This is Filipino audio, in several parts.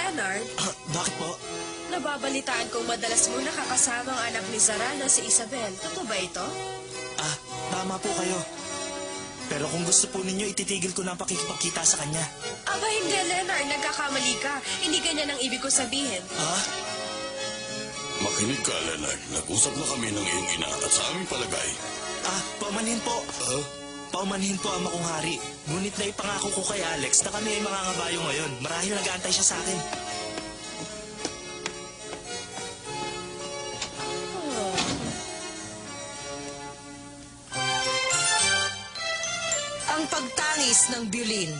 Leonard, Bakit po? nababalitaan kong madalas mo nakakasama ang anak ni Zara na si Isabel. Totoo ba ito? Tama po kayo. Pero kung gusto po ninyo, ititigil ko na ang pakikipagkita sa kanya. Aba hindi, Leonard. Nagkakamali ka. Hindi ganyan ang ibig ko sabihin. Makinig ka, Leonard. Nag-usap na kami ng iyong ina at sa aming palagay. Paumanhin po. Paumanhin po, ama kong hari. Ngunit na ipangako ko kay Alex na kami ay mangangabayo ngayon. Marahil nag-aantay siya sa akin. Ang pagtangis ng biolin.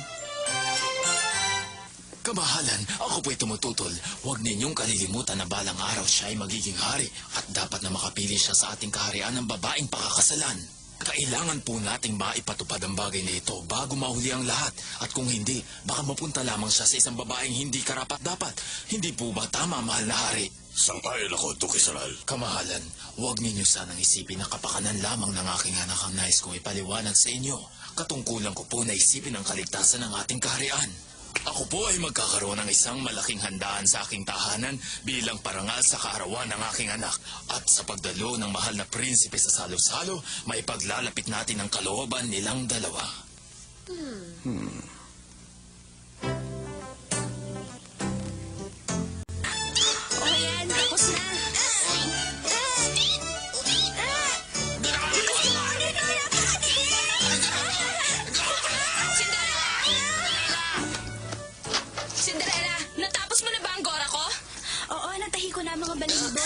Kamahalan, ako po'y tumututol. Huwag ninyong kalilimutan na balang araw siya ay magiging hari at dapat na makapili siya sa ating kaharian ng babaeng pakakasalan. Kailangan po nating maipatupad ang bagay na ito bago mahuli ang lahat. At kung hindi, baka mapunta lamang siya sa isang babaeng hindi karapat-dapat. Hindi po ba tama, mahal na hari? Sang-ayon ako, Duque Saral. Kamahalan, huwag ninyo sanang isipin na kapakanan lamang ng aking anak ang nais kong ipaliwanag sa inyo. Katungkulan ko po na isipin ang kaligtasan ng ating kaharian. Ako po ay magkakaroon ng isang malaking handaan sa aking tahanan bilang parangal sa kaarawan ng aking anak. At sa pagdalo ng mahal na prinsipe sa salo-salo, may paglalapit natin ang kalooban nilang dalawa. O yan, tapos na. Cinderella, natapos mo na ba ang gora ko? Oo, natahi ko na ang mga balahibo.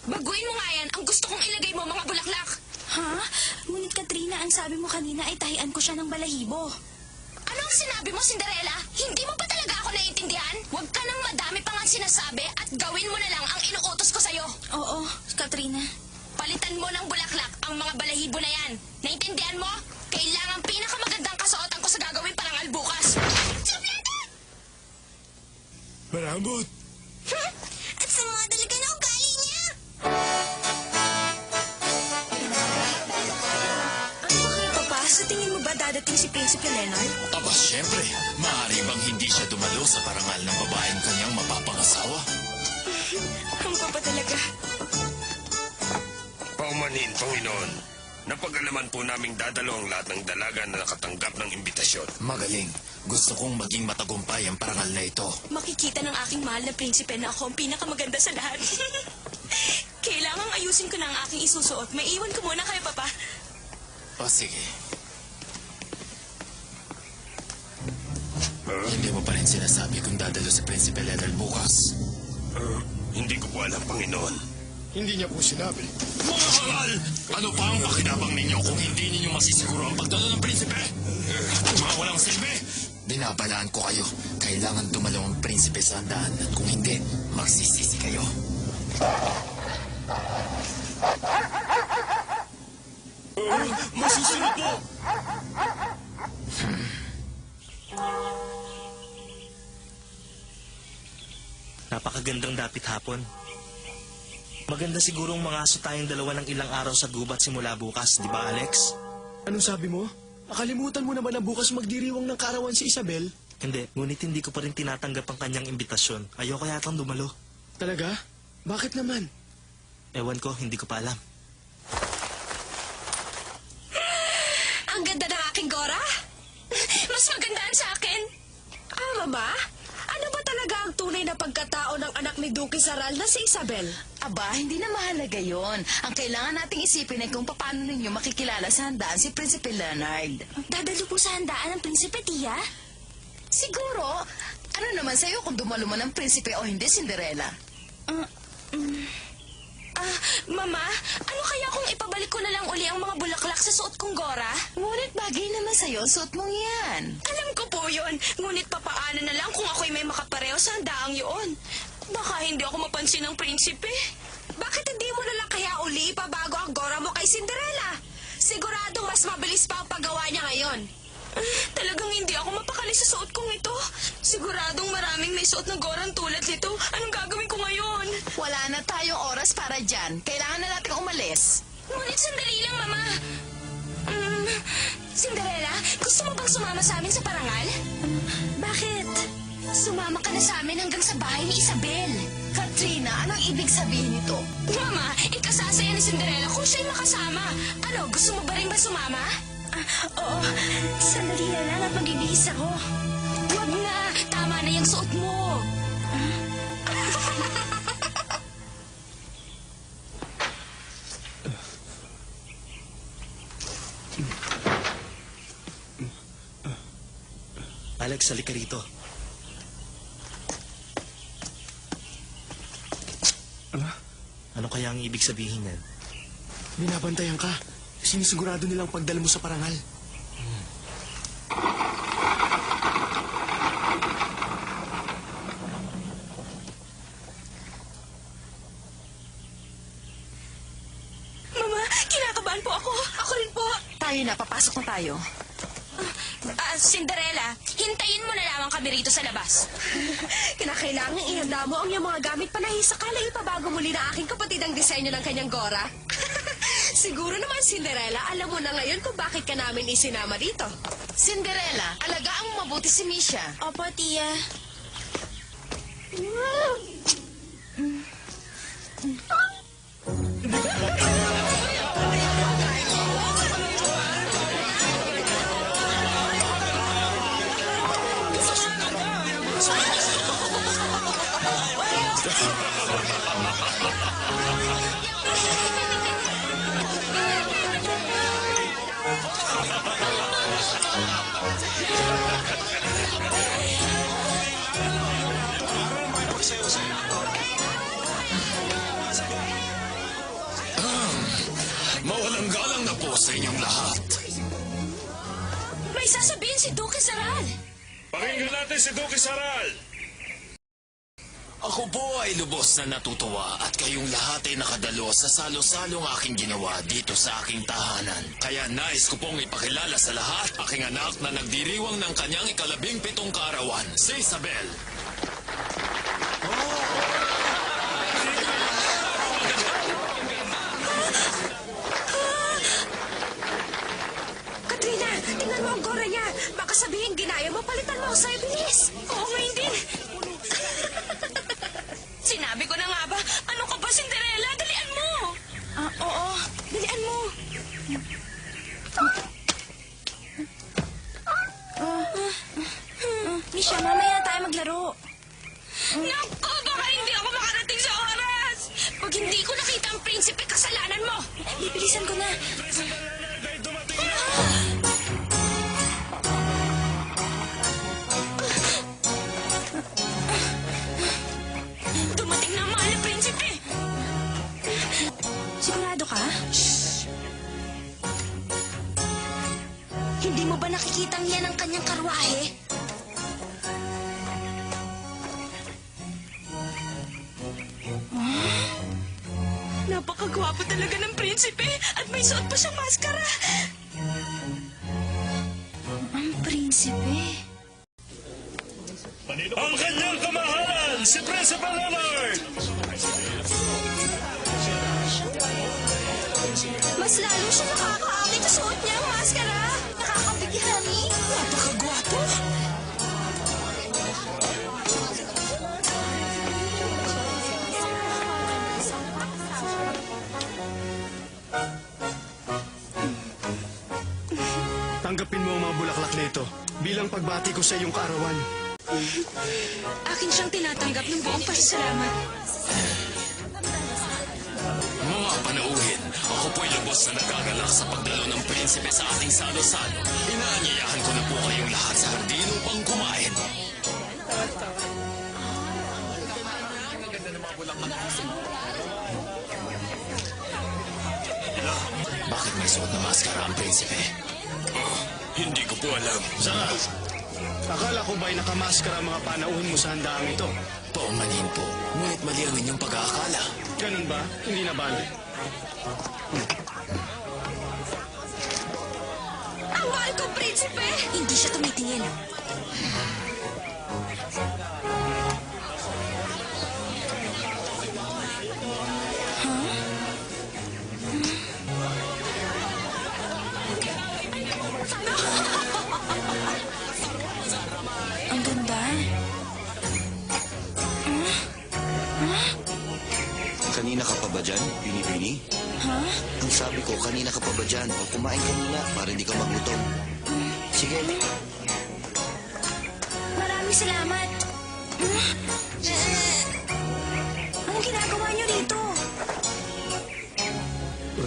Baguhin mo nga yan. Ang gusto kong ilagay mo, mga bulaklak. Ha? Ngunit Katrina, ang sabi mo kanina ay tahian ko siya ng balahibo. Ano ang sinabi mo, Cinderella? Hindi mo pa talaga ako naiintindihan? Huwag ka nang madami pang ang sinasabi at gawin mo na lang ang inuutos ko sa'yo. Oo, Katrina. Palitan mo ng bulaklak ang mga balahibo na yan. Naintindihan mo? Kailangan pinakamagandang kasuotan ko sa gagawin parangal bukas. Marambot! At sa mga talaga na ugali niya. Ano ba kaya, Papa? Sa tingin mo ba dadating si Prinsipe Leonard? Aba, syempre. Maaari bang hindi siya dumalo sa parangal ng babaeng kanyang mapapangasawa? Ang Papa talaga. Paumanhin, Panginoon. Napag-alaman po naming dadalo ang lahat ng dalaga na nakatanggap ng imbitasyon. Magaling. Gusto kong maging matagumpay ang parangal na ito. Makikita ng aking mahal na prinsipe na ako ang pinakamaganda sa lahat. Kailangang ayusin ko na ang aking isusuot. May iwan ko muna kay Papa. O sige. Hindi mo pa rin sinasabi kung dadalo si Prinsipe Leonard bukas. Hindi ko po alam, Panginoon. Hindi niya po sinabi. Mga halal! Ano pa ang pakinabang ninyo kung hindi ninyo masisiguro ang pagdalo ng prinsipe? Mga walang silbi! Binabalaan ko kayo. Kailangan dumalo ang prinsipe sa handaan. At kung hindi, magsisisi kayo. Masusunod po! Napakagandang dapit hapon. Maganda sigurong mga aso tayong dalawa ng ilang araw sa gubat simula bukas, di ba, Alex? Anong sabi mo? Nakalimutan mo naman na bukas magdiriwang ng kaarawan si Isabel? Hindi, ngunit hindi ko pa rin tinatanggap ang kanyang imbitasyon. Ayoko yatang dumalo. Talaga? Bakit naman? Ewan ko, hindi ko pa alam. Ang ganda ng aking gora. Mas magandaan sa akin. Mama? Ano ba talaga ang tunay na pagkatao ng anak ni Duque Saral na si Isabel? Aba, hindi na mahalaga yon. Ang kailangan nating isipin ay kung paano ninyo makikilala sa handaan si Prinsipe Leonard. Dadalo po sa handaan ng prinsipe, Tia? Siguro, ano naman sa'yo kung dumalo man ang prinsipe o hindi, Cinderella? Mama, ano kaya kung ipabalik ko na lang uli ang mga bulaklak sa suot kong gora? Ngunit bagay naman sa'yo, suot mong yan. Alam ko po yun. Ngunit papaano na lang kung ako'y may makapareho sa handaang yun? Baka hindi ako mapansin ng prinsipe. Bakit hindi mo na lang kaya uli ipabago ang gora mo kay Cinderella? Siguradong mas mabilis pa ang paggawa niya ngayon. Talagang hindi ako mapakali sa suot kong ito. Siguradong maraming may suot na gorang tulad nito. Anong gagawin ko ngayon? Wala na tayong oras para dyan. Kailangan na nating umalis. Ngunit sandali lang, Mama. Cinderella, gusto mo bang sumama sa amin sa parangal? Bakit Sumama ka na sa amin hanggang sa bahay ni Isabel. Katrina, anong ibig sabihin nito? Mama, ikasasaya ni Cinderella kung siya'y makasama. Ano, gusto mo ba rin ba sumama? Oo, sandali na lang at magbibihis ako. Huwag na, tama na yung suot mo. Alex, halika rito. Ano kaya ang ibig sabihin yan? Binabantayan ka. Sinisigurado nilang pagdala mo sa parangal. Mama, kinakabahan po ako. Ako rin po. Tayo na, papasok na tayo. Cinderella, hintayin mo na lamang kami rito sa labas. Kinakailangan ihanda mo ang iyong mga gamit panahis sakala ipabago muli na aking kapatid ang disenyo ng kanyang gora. Siguro naman, Cinderella, alam mo na ngayon kung bakit ka namin isinama dito. Cinderella, alagaan mo mabuti si Misha. Opo, tiya. Mawalang galang na po sa inyong lahat. May sasabihin si Duque Saral. Pakinggan natin si Duque Saral. Ako po ay lubos na natutuwa at kayong lahat ay nakadalo sa salo-salong aking ginawa dito sa aking tahanan. Kaya nais ko pong ipakilala sa lahat aking anak na nagdiriwang ng kanyang 17 kaarawan, si Isabel. Katrina, tingnan mo ang gora niya. Baka sabihin ginaya mo, palitan mo ako sa'yo, bilis. Oo, ngayon din. Sinabi ko na nga ba? Ano ka ba, Cinderella? Dalian mo. Oo, dalian mo. Misha, mamaya na tayo maglaro. Naku, baka hindi ako makarating sa oras. Pag hindi ko nakita ang prinsipe, kasalanan mo. Bibilisan ko na. Dumating na ang mahal na prinsipe. Sigurado ka? Hindi mo ba nakikitang yan ang kanyang karwahe? Napakagwapo talaga ng prinsipe at may suot pa siyang maskara. Ang prinsipe. Ang kanyang kamahalan, si Principal Leonard! Mas lalo siya nakakaakit sa suot niya ang maskara. Nakakabighani. Napakagwapo. Tanggapin mo ang mga bulaklak na ito bilang pagbati ko sa iyong kaarawan. Akin siyang tinatanggap ng buong pasasalamat. Mga panauhin, ako po'y lubos na nagagalak sa pagdalo ng prinsipe sa ating salo-salo. Inaanyayahan ko na po kayong lahat sa hardin upang kumain. Bakit may suot na maskara ang prinsipe? Hindi ko po alam. Saka, akala ko ba'y nakamaskara ang mga panauhin mo sa handaang ito? Paumanhin po, ngunit mali ang inyong pag-aakala. Ganun ba? Hindi na bale. Ang mahal ko, prinsipe! Hindi siya tumitingin. Ang ganda. ba dyan, Bini-Bini? Ha? Ang sabi ko, kanina ka pa ba dyan? O kumain ka muna para hindi ka magutom. Sige. Maraming salamat. Anong ginagawa niyo rito?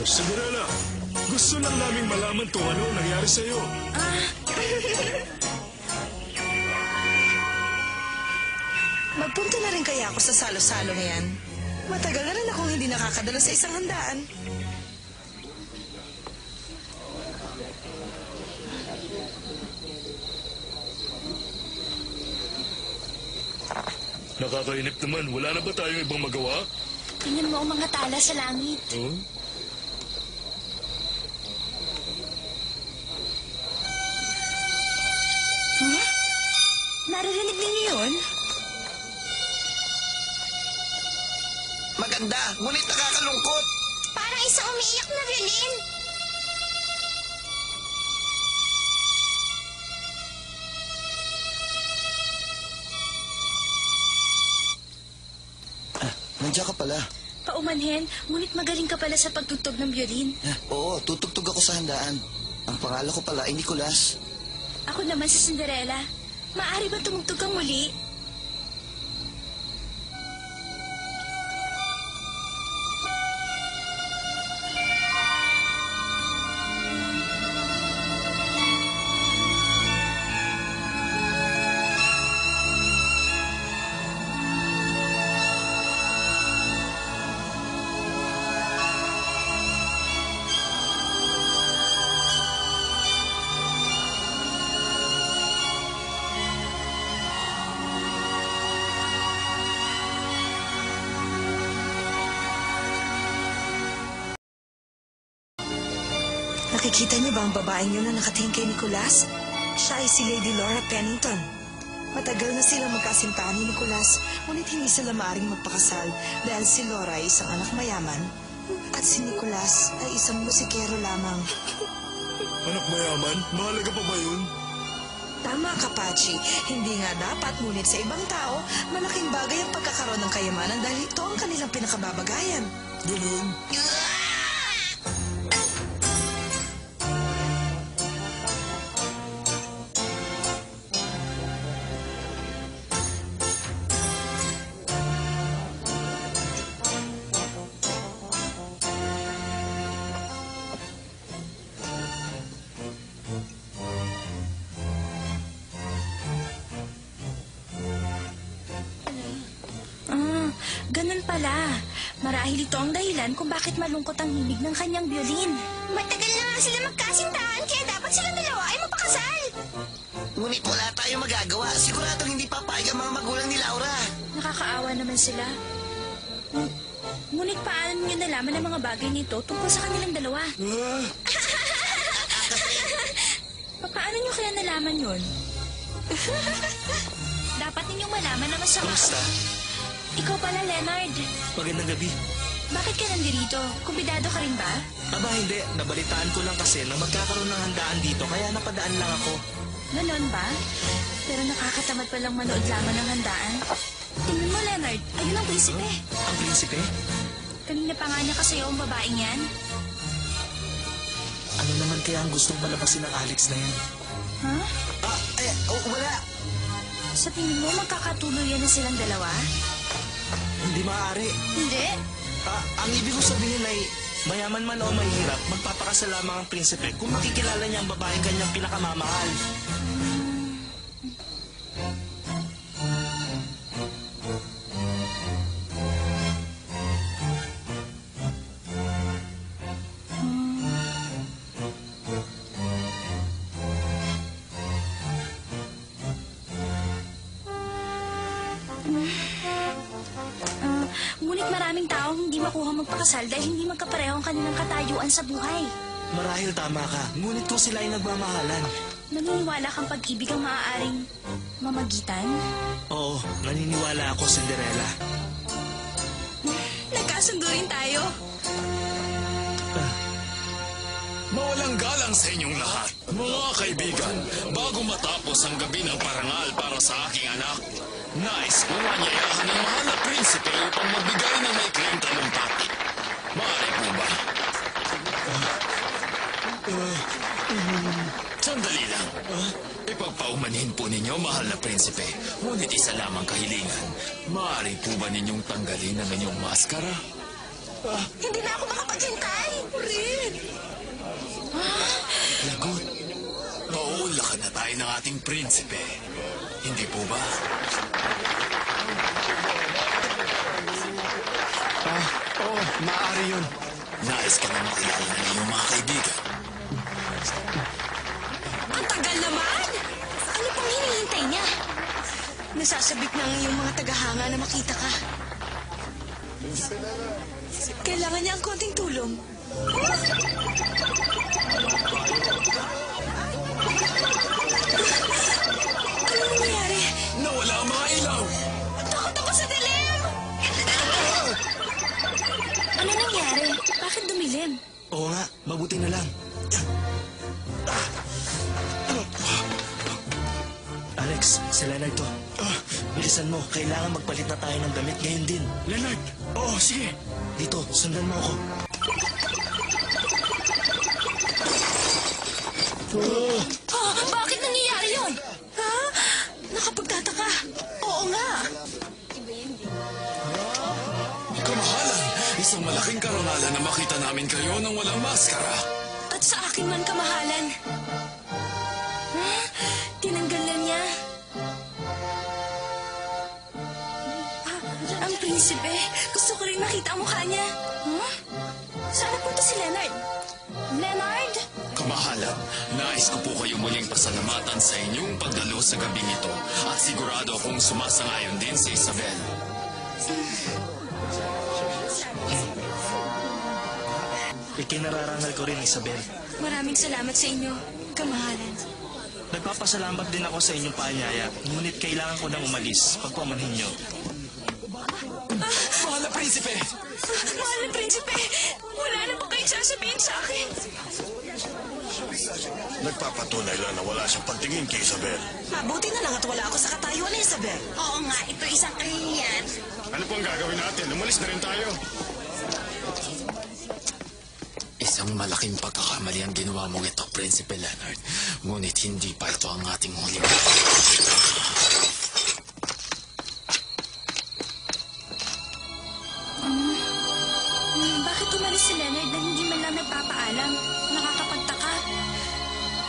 Cinderella, gusto lang naming malaman kung ano ang nangyari sa'yo. Magpunta na rin kaya ako sa salo-salo na yan. Matagal na rin akong hindi nakakadala sa isang handaan. Nakakainip naman. Wala na ba tayong ibang magawa? Tingnan mo ang mga tala sa langit. Huh? Huh? Naririnig ninyo yun? Maganda, ngunit nakakalungkot. Parang isang umiiyak na violin. Nandiyan ka pala. Paumanhin, ngunit magaling ka pala sa pagtugtog ng violin. Oo, tutugtog ako sa handaan. Ang pangalan ko pala ay Nicolas. Ako naman si Cinderella. Maaari ba tumugtog kang muli? Nakikita niyo ba ang babaeng yun na nakatingin kay Nicolas? Siya ay si Lady Laura Pennington. Matagal na silang magkasintahan ni Nicolas, ngunit hindi sila maaaring magpakasal dahil si Laura ay isang anak mayaman at si Nicolas ay isang musikero lamang. Anak mayaman? Mahalaga pa ba yun? Tama ka, Pachi. Hindi nga dapat, ngunit sa ibang tao, malaking bagay ang pagkakaroon ng kayamanan dahil ito ang kanilang pinakababagayan. Ganun. Ganun pala. Marahil ito ang dahilan kung bakit malungkot ang himig ng kanyang violin. Matagal na nga sila magkasintahan, kaya dapat silang dalawa ay magpakasal. Ngunit wala tayong magagawa. Siguradong hindi papayag ang mga magulang ni Laura. Nakakaawa naman sila. Ngunit paano niyo nalaman ang mga bagay nito tungkol sa kanilang dalawa? Paano niyo kaya nalaman yun? Dapat ninyong malaman na masama. Kamusta? Ikaw pala, Leonard. Magandang gabi. Bakit ka nandito? Kumbidado ka rin ba? Aba, hindi. Nabalitaan ko lang kasi na magkakaroon ng handaan dito, kaya napadaan lang ako. Ganon ba? Pero nakakatamad palang manood lamang ng handaan. Tingnan mo, Leonard. Ayun ang prinsipe. Ang prinsipe? Kanina pa nga niya kasayaw ang babaeng yan. Ano naman kaya ang gustong palabasin ng Alex na yan? Ha? Wala. Sa tingin mo, magkakatuluyan na silang dalawa? Hindi maaari. Hindi. Ang ibig ko sabihin ay, mayaman man o mahirap, magpapakasal lamang ang prinsipe kung makikilala niya ang babaeng kanyang pinakamamahal. Ngunit maraming taong hindi makuha magpakasal dahil hindi magkapareho ang kanilang katayuan sa buhay. Marahil tama ka, ngunit kung sila ay nagmamahalan. Naniniwala kang pag-ibig ang maaaring mamagitan? Oo, naniniwala ako, Cinderella. Nagkasundo rin tayo. Mawalang galang sa inyong lahat. Mga kaibigan, bago matapos ang gabi ng parangal para sa aking anak, nais kong anyayahan ng mahal na prinsipe upang magbigay ng maikling talumpati. Maaari po ba? Sandali lang. Ipagpaumanhin po ninyo, mahal na prinsipe. Ngunit isa lamang kahilingan. Maaari po ba ninyong tanggalin ang inyong maskara? Hindi na ako makapaghintay. Rin. Lagot. Pauulakan na tayo ng ating prinsipe. Hindi po ba? Oo, maaari yun. Nais ka na makilala ng iyong mga kaibigan. Ang tagal naman. Ano pang hinihintay niya? Nasasabik ng iyong mga tagahanga na makita ka. Kailangan niya ang konting tulong. Ano nangyayari? Nawala ang mga ilaw! Takot ako sa dilim. Ano nangyari? Bakit dumilim? Oo nga, mabuti na lang. Alex, si Leonard to. Bilisan mo, kailangan magpalit na tayo ng damit ngayon din. Leonard! Oo, sige. Dito, sundan mo ako. Bakit nangyayari yun? Ha? Nakapagtataka. Oo nga. Kamahalan! Isang malaking karangalan na makita namin kayo nang walang maskara. At sa akin man kamahalan. Ha? Tinanggal na niya. Ang prinsipe. Gusto ko rin makita ang mukha niya. Huh? Saan napunta si Leonard? Leonard? Kamahalan, nais ko po kayo muling pasalamatan sa inyong pagdalo sa gabing ito at sigurado akong sumasangayon din si Isabel. Ikinararangal ko rin, Isabel. Maraming salamat sa inyo, kamahalan. Nagpapasalamat din ako sa inyong paanyaya, ngunit kailangan ko nang umalis. Pagpamanhin niyo. Mahal na prinsipe! Mahal na prinsipe, wala na po kayong sasabihin sa akin. Nagpapatunay lang na wala siyang pantingin kay Isabel. Mabuti na lang at wala ako sa katayuan ni Isabel. Oo nga, ito isang kahihiyan. Ano pang gagawin natin? Umalis na rin tayo. Isang malaking pagkakamali ang ginawa mong ito, Prinsipe Leonard. Ngunit hindi pa ito ang ating huling. Bakit umalis si Leonard na hindi man lang nagpapaalam? Nakakapagtaka.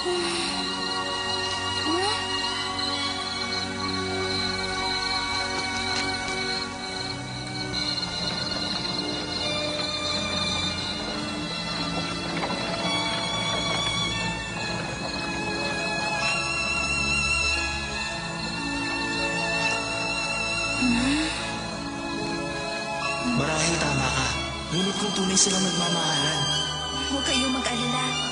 Huh? Marahil tama ka. Ngunit kung tunay silang nagmamahalan, Huwag kayong mag-alala.